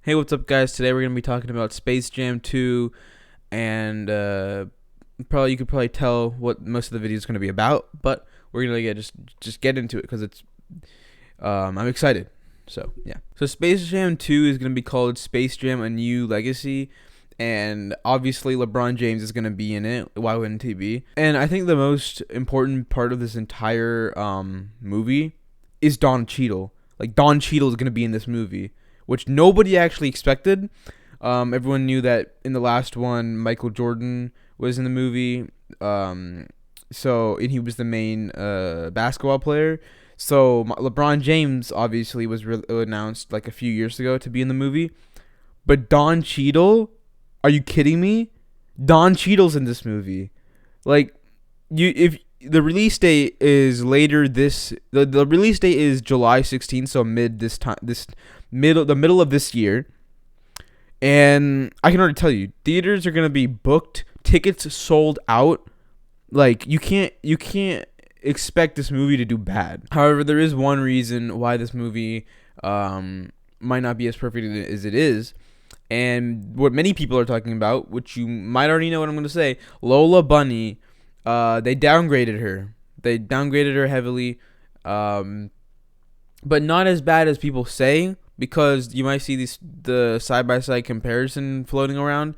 Hey, what's up, guys? Today we're gonna be talking about Space Jam 2, and probably you could probably tell what most of the video is gonna be about, but we're gonna just get into it because I'm excited. So yeah. So Space Jam 2 is gonna be called Space Jam: A New Legacy, and obviously LeBron James is gonna be in it. Why wouldn't he be? And I think the most important part of this entire movie is Don Cheadle. Like, Don Cheadle is gonna be in this movie, which nobody actually expected. Everyone knew that in the last one, Michael Jordan was in the movie. And he was the main basketball player. So LeBron James obviously was announced like a few years ago to be in the movie. But Don Cheadle, are you kidding me? Don Cheadle's in this movie. Like, if the release date is later this the release date is July 16th, so the middle of this year. And I can already tell you, theaters are gonna be booked, tickets sold out. Like, you can't expect this movie to do bad. However, there is one reason why this movie might not be as perfect as it is. And what many people are talking about, which you might already know what I'm going to say, Lola Bunny, they downgraded her. They downgraded her heavily, but not as bad as people say, because you might see the side-by-side comparison floating around,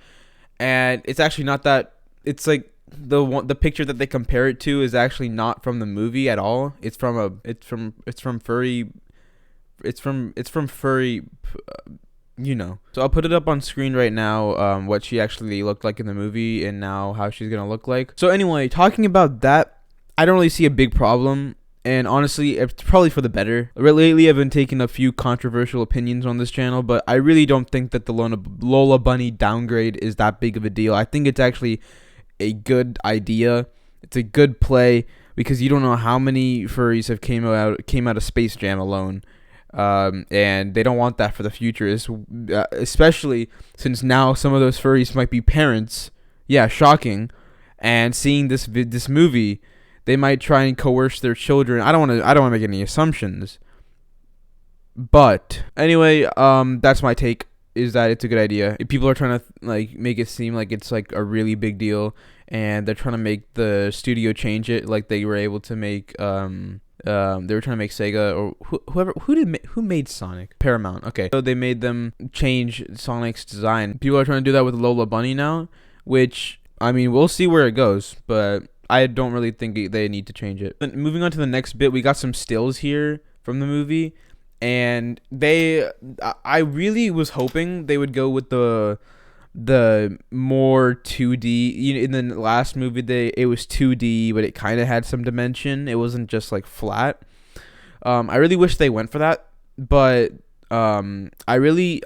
and it's actually not that. It's like the picture that they compare it to is actually not from the movie at all. It's from furry. It's from furry. So I'll put it up on screen right now, what she actually looked like in the movie and now how she's gonna look like. So anyway, talking about that, I don't really see a big problem, and honestly, it's probably for the better. Lately, I've been taking a few controversial opinions on this channel, but I really don't think that the Lola Bunny downgrade is that big of a deal. I think it's actually a good idea. It's a good play, because you don't know how many furries have came out of Space Jam alone. And they don't want that for the future, especially since now some of those furries might be parents. Yeah, shocking. And seeing this movie, they might try and coerce their children. I don't want to make any assumptions. But anyway, that's my take. Is that it's a good idea. If people are trying to like make it seem like it's like a really big deal, and they're trying to make the studio change it, like they were able to make they were trying to make Sega, or who made Sonic? Paramount. Okay, so they made them change Sonic's design. People are trying to do that with Lola Bunny now, which, I mean, we'll see where it goes, but I don't really think they need to change it. But moving on to the next bit, we got some stills here from the movie, and I really was hoping they would go with the more 2D. In the last movie, it was 2D, but it kind of had some dimension. It wasn't just like flat. I really wish they went for that, but I really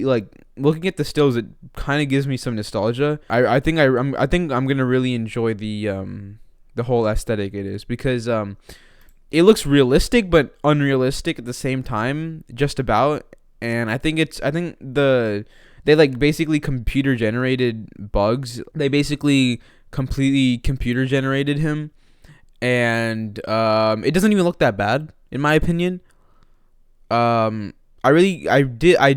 like looking at the stills. It kind of gives me some nostalgia. I think I'm gonna really enjoy the whole aesthetic it is, because it looks realistic but unrealistic at the same time, just about. And I think they like basically computer generated bugs. They basically completely computer generated him, and it doesn't even look that bad in my opinion. I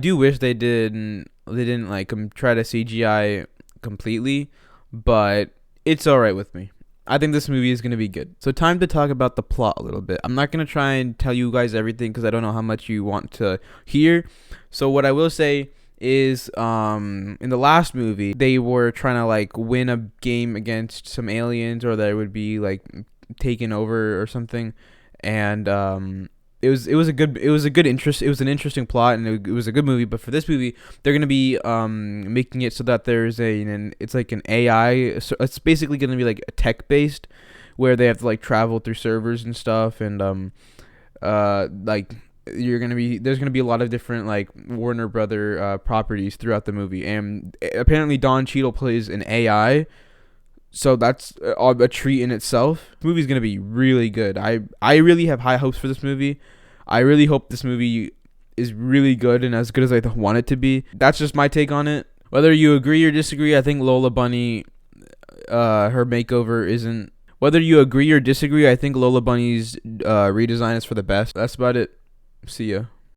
do wish they didn't like try to CGI completely, but it's all right with me. I think this movie is going to be good. So time to talk about the plot a little bit. I'm not going to try and tell you guys everything, because I don't know how much you want to hear. So what I will say is, in the last movie, they were trying to like win a game against some aliens, or they would be like taken over or something. And it was an interesting plot, and it was a good movie. But for this movie, they're gonna be making it so that there's it's like an AI. So it's basically gonna be like a tech based, where they have to like travel through servers and stuff, and like there's gonna be a lot of different like Warner Brother properties throughout the movie, and apparently Don Cheadle plays an AI. So that's a treat in itself. This movie's gonna be really good. I really have high hopes for this movie. I really hope this movie is really good and as good as I want it to be. That's just my take on it. Whether you agree or disagree, I think Lola Bunny, her makeover isn't. Whether you agree or disagree, I think Lola Bunny's redesign is for the best. That's about it. See ya.